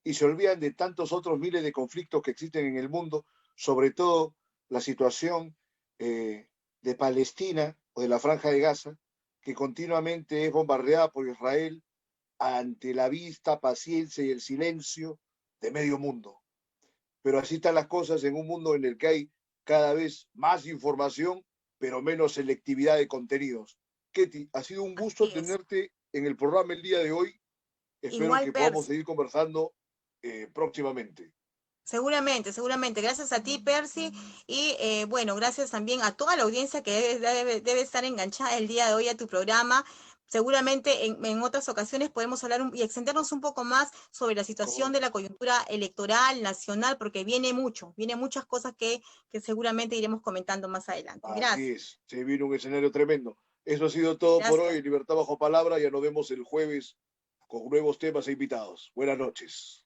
y se olvidan de tantos otros miles de conflictos que existen en el mundo, sobre todo la situación de Palestina o de la Franja de Gaza, que continuamente es bombardeada por Israel ante la vista, paciencia y el silencio de medio mundo. Pero así están las cosas en un mundo en el que hay cada vez más información, pero menos selectividad de contenidos. Ketty, ha sido un gusto
Así es.
tenerte en el programa el día de hoy. Espero
Igual,
que podamos
Percy.
seguir conversando próximamente.
Seguramente, seguramente. Gracias a ti, Percy, y bueno, gracias también a toda la audiencia que debe estar enganchada el día de hoy a tu programa. Seguramente en otras ocasiones podemos hablar y extendernos un poco más sobre la situación de la coyuntura electoral nacional, porque viene muchas cosas que seguramente iremos comentando más adelante.
Así
Gracias.
es, se viene un escenario tremendo. Eso ha sido todo por
Gracias.
hoy. Libertad bajo palabra. Ya nos vemos el jueves con nuevos temas e invitados. Buenas noches.